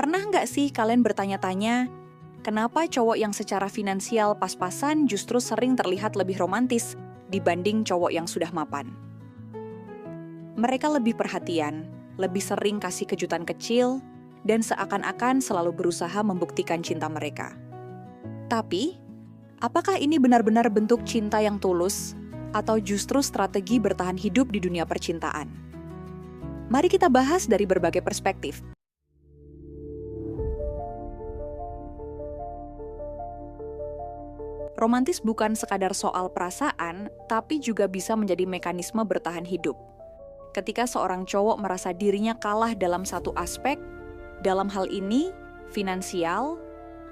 Pernah nggak sih kalian bertanya-tanya, kenapa cowok yang secara finansial pas-pasan justru sering terlihat lebih romantis dibanding cowok yang sudah mapan? Mereka lebih perhatian, lebih sering kasih kejutan kecil, dan seakan-akan selalu berusaha membuktikan cinta mereka. Tapi, apakah ini benar-benar bentuk cinta yang tulus, atau justru strategi bertahan hidup di dunia percintaan? Mari kita bahas dari berbagai perspektif. Romantis bukan sekadar soal perasaan, tapi juga bisa menjadi mekanisme bertahan hidup. Ketika seorang cowok merasa dirinya kalah dalam satu aspek, dalam hal ini, finansial,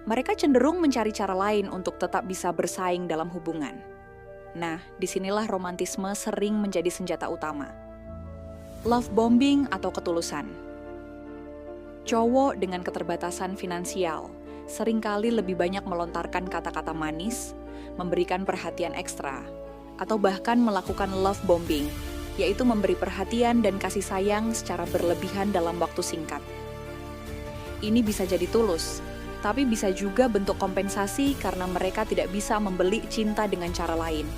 mereka cenderung mencari cara lain untuk tetap bisa bersaing dalam hubungan. Nah, disinilah romantisme sering menjadi senjata utama. Love bombing atau ketulusan. Cowok dengan keterbatasan finansial seringkali lebih banyak melontarkan kata-kata manis, memberikan perhatian ekstra, atau bahkan melakukan love bombing, yaitu memberi perhatian dan kasih sayang secara berlebihan dalam waktu singkat. Ini bisa jadi tulus, tapi bisa juga bentuk kompensasi karena mereka tidak bisa membeli cinta dengan cara lain,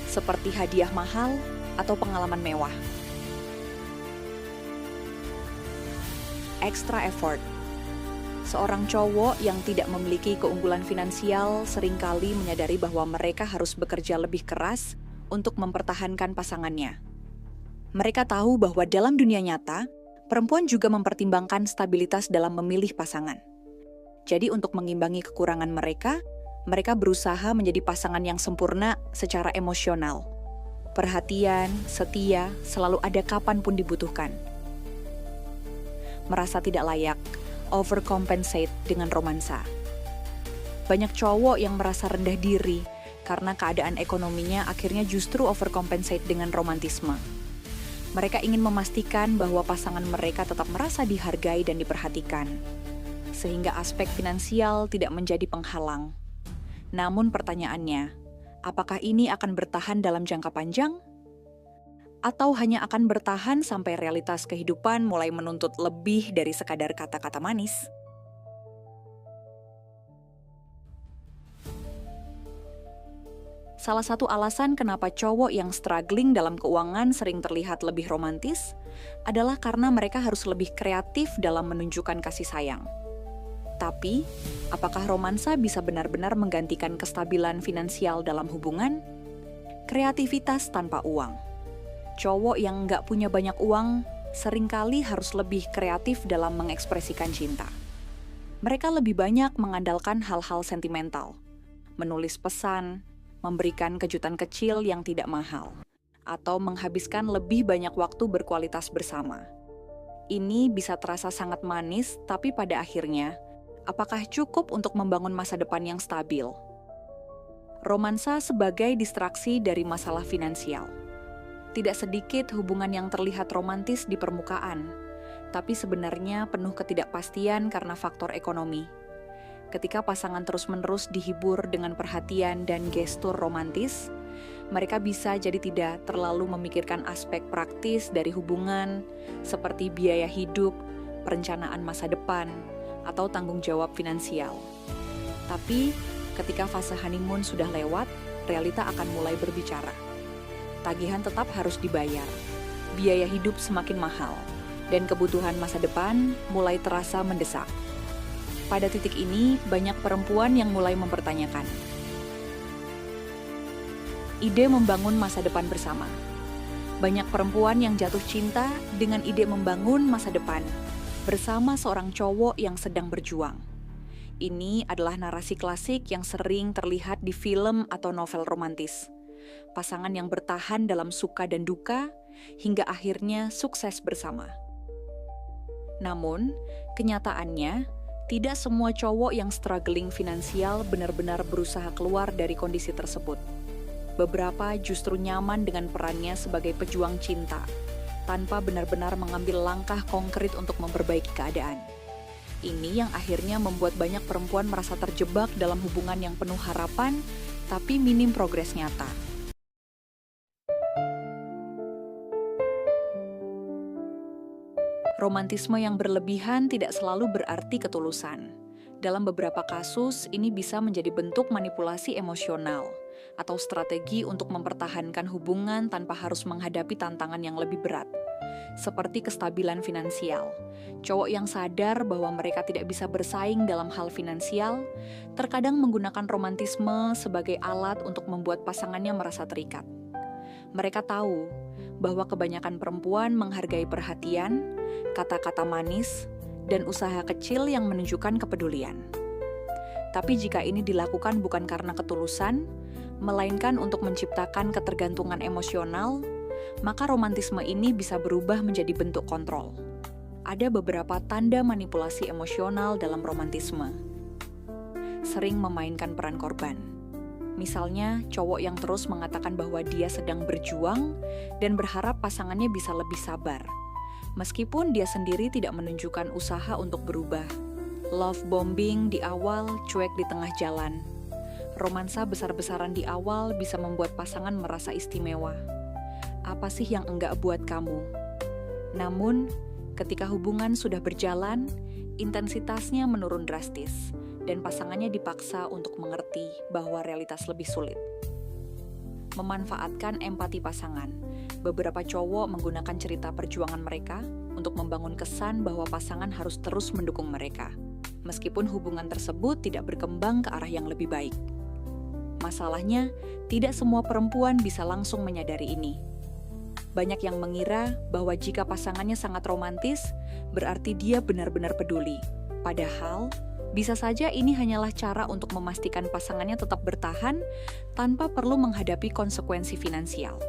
seperti hadiah mahal atau pengalaman mewah. Extra effort. Seorang cowok yang tidak memiliki keunggulan finansial seringkali menyadari bahwa mereka harus bekerja lebih keras untuk mempertahankan pasangannya. Mereka tahu bahwa dalam dunia nyata, perempuan juga mempertimbangkan stabilitas dalam memilih pasangan. Jadi untuk mengimbangi kekurangan mereka berusaha menjadi pasangan yang sempurna secara emosional. Perhatian, setia, selalu ada kapanpun dibutuhkan. Merasa tidak layak, overcompensate dengan romansa. Banyak cowok yang merasa rendah diri karena keadaan ekonominya akhirnya justru overcompensate dengan romantisme. Mereka ingin memastikan bahwa pasangan mereka tetap merasa dihargai dan diperhatikan, sehingga aspek finansial tidak menjadi penghalang. Namun pertanyaannya, apakah ini akan bertahan dalam jangka panjang? Atau hanya akan bertahan sampai realitas kehidupan mulai menuntut lebih dari sekadar kata-kata manis? Salah satu alasan kenapa cowok yang struggling dalam keuangan sering terlihat lebih romantis adalah karena mereka harus lebih kreatif dalam menunjukkan kasih sayang. Tapi, apakah romansa bisa benar-benar menggantikan kestabilan finansial dalam hubungan? Kreativitas tanpa uang. Cowok yang nggak punya banyak uang seringkali harus lebih kreatif dalam mengekspresikan cinta. Mereka lebih banyak mengandalkan hal-hal sentimental, menulis pesan, memberikan kejutan kecil yang tidak mahal, atau menghabiskan lebih banyak waktu berkualitas bersama. Ini bisa terasa sangat manis, tapi pada akhirnya, apakah cukup untuk membangun masa depan yang stabil? Romansa sebagai distraksi dari masalah finansial. Tidak sedikit hubungan yang terlihat romantis di permukaan, tapi sebenarnya penuh ketidakpastian karena faktor ekonomi. Ketika pasangan terus-menerus dihibur dengan perhatian dan gestur romantis, mereka bisa jadi tidak terlalu memikirkan aspek praktis dari hubungan, seperti biaya hidup, perencanaan masa depan, atau tanggung jawab finansial. Tapi, ketika fase honeymoon sudah lewat, realita akan mulai berbicara. Tagihan tetap harus dibayar, biaya hidup semakin mahal, dan kebutuhan masa depan mulai terasa mendesak. Pada titik ini, banyak perempuan yang mulai mempertanyakan ide membangun masa depan bersama. Banyak perempuan yang jatuh cinta dengan ide membangun masa depan bersama seorang cowok yang sedang berjuang. Ini adalah narasi klasik yang sering terlihat di film atau novel romantis. Pasangan yang bertahan dalam suka dan duka hingga akhirnya sukses bersama. Namun, kenyataannya, tidak semua cowok yang struggling finansial benar-benar berusaha keluar dari kondisi tersebut. Beberapa justru nyaman dengan perannya sebagai pejuang cinta, tanpa benar-benar mengambil langkah konkret untuk memperbaiki keadaan. Ini yang akhirnya membuat banyak perempuan merasa terjebak dalam hubungan yang penuh harapan, tapi minim progres nyata. Romantisme yang berlebihan tidak selalu berarti ketulusan. Dalam beberapa kasus, ini bisa menjadi bentuk manipulasi emosional atau strategi untuk mempertahankan hubungan tanpa harus menghadapi tantangan yang lebih berat, seperti kestabilan finansial. Cowok yang sadar bahwa mereka tidak bisa bersaing dalam hal finansial, terkadang menggunakan romantisme sebagai alat untuk membuat pasangannya merasa terikat. Mereka tahu bahwa kebanyakan perempuan menghargai perhatian, kata-kata manis, dan usaha kecil yang menunjukkan kepedulian. Tapi jika ini dilakukan bukan karena ketulusan, melainkan untuk menciptakan ketergantungan emosional, maka romantisme ini bisa berubah menjadi bentuk kontrol. Ada beberapa tanda manipulasi emosional dalam romantisme. Sering memainkan peran korban. Misalnya, cowok yang terus mengatakan bahwa dia sedang berjuang dan berharap pasangannya bisa lebih sabar, meskipun dia sendiri tidak menunjukkan usaha untuk berubah. Love bombing di awal, cuek di tengah jalan. Romansa besar-besaran di awal bisa membuat pasangan merasa istimewa. Apa sih yang enggak buat kamu? Namun, ketika hubungan sudah berjalan, intensitasnya menurun drastis, dan pasangannya dipaksa untuk mengerti bahwa realitas lebih sulit. Memanfaatkan empati pasangan. Beberapa cowok menggunakan cerita perjuangan mereka untuk membangun kesan bahwa pasangan harus terus mendukung mereka, meskipun hubungan tersebut tidak berkembang ke arah yang lebih baik. Masalahnya, tidak semua perempuan bisa langsung menyadari ini. Banyak yang mengira bahwa jika pasangannya sangat romantis, berarti dia benar-benar peduli. Padahal, bisa saja ini hanyalah cara untuk memastikan pasangannya tetap bertahan tanpa perlu menghadapi konsekuensi finansial.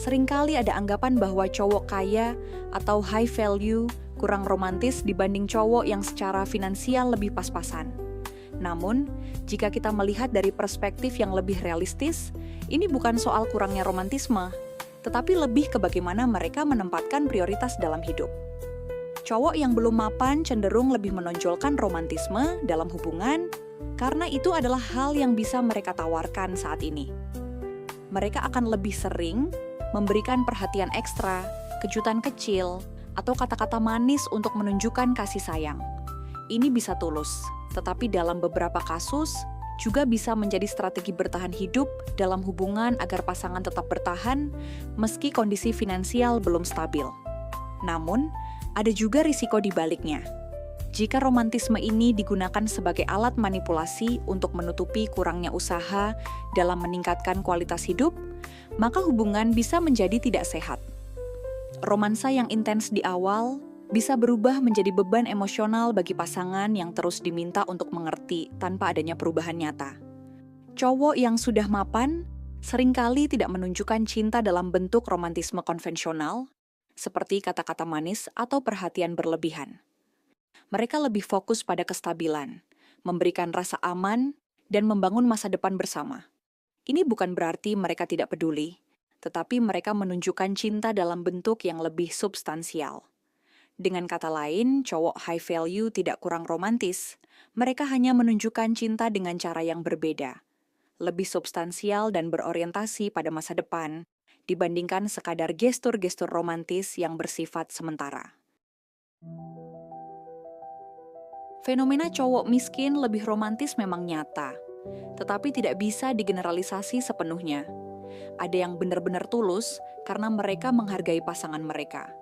Seringkali ada anggapan bahwa cowok kaya atau high value kurang romantis dibanding cowok yang secara finansial lebih pas-pasan. Namun, jika kita melihat dari perspektif yang lebih realistis, ini bukan soal kurangnya romantisme, tetapi lebih ke bagaimana mereka menempatkan prioritas dalam hidup. Cowok yang belum mapan cenderung lebih menonjolkan romantisme dalam hubungan karena itu adalah hal yang bisa mereka tawarkan saat ini. Mereka akan lebih sering memberikan perhatian ekstra, kejutan kecil, atau kata-kata manis untuk menunjukkan kasih sayang. Ini bisa tulus, tetapi dalam beberapa kasus juga bisa menjadi strategi bertahan hidup dalam hubungan agar pasangan tetap bertahan meski kondisi finansial belum stabil. Namun, ada juga risiko di baliknya. Jika romantisme ini digunakan sebagai alat manipulasi untuk menutupi kurangnya usaha dalam meningkatkan kualitas hidup, maka hubungan bisa menjadi tidak sehat. Romansa yang intens di awal bisa berubah menjadi beban emosional bagi pasangan yang terus diminta untuk mengerti tanpa adanya perubahan nyata. Cowok yang sudah mapan seringkali tidak menunjukkan cinta dalam bentuk romantisme konvensional, seperti kata-kata manis atau perhatian berlebihan. Mereka lebih fokus pada kestabilan, memberikan rasa aman, dan membangun masa depan bersama. Ini bukan berarti mereka tidak peduli, tetapi mereka menunjukkan cinta dalam bentuk yang lebih substansial. Dengan kata lain, cowok high value tidak kurang romantis. Mereka hanya menunjukkan cinta dengan cara yang berbeda, lebih substansial dan berorientasi pada masa depan, dibandingkan sekadar gestur-gestur romantis yang bersifat sementara. Fenomena cowok miskin lebih romantis memang nyata, tetapi tidak bisa digeneralisasi sepenuhnya. Ada yang benar-benar tulus karena mereka menghargai pasangan mereka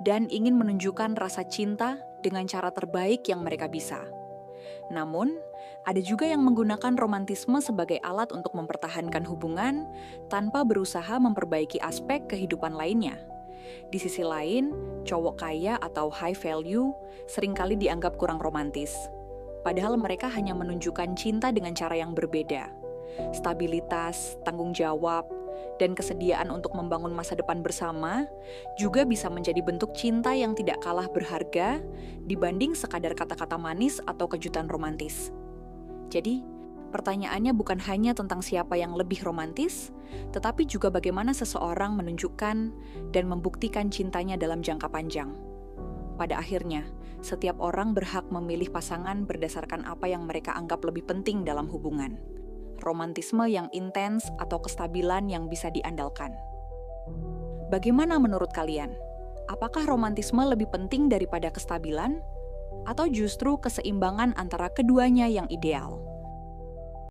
dan ingin menunjukkan rasa cinta dengan cara terbaik yang mereka bisa. Namun, ada juga yang menggunakan romantisme sebagai alat untuk mempertahankan hubungan tanpa berusaha memperbaiki aspek kehidupan lainnya. Di sisi lain, cowok kaya atau high value seringkali dianggap kurang romantis. Padahal mereka hanya menunjukkan cinta dengan cara yang berbeda. Stabilitas, tanggung jawab, dan kesediaan untuk membangun masa depan bersama juga bisa menjadi bentuk cinta yang tidak kalah berharga dibanding sekadar kata-kata manis atau kejutan romantis. Jadi, pertanyaannya bukan hanya tentang siapa yang lebih romantis, tetapi juga bagaimana seseorang menunjukkan dan membuktikan cintanya dalam jangka panjang. Pada akhirnya, setiap orang berhak memilih pasangan berdasarkan apa yang mereka anggap lebih penting dalam hubungan. romantisme yang intens atau kestabilan yang bisa diandalkan. Bagaimana menurut kalian? Apakah romantisme lebih penting daripada kestabilan? Atau justru keseimbangan antara keduanya yang ideal?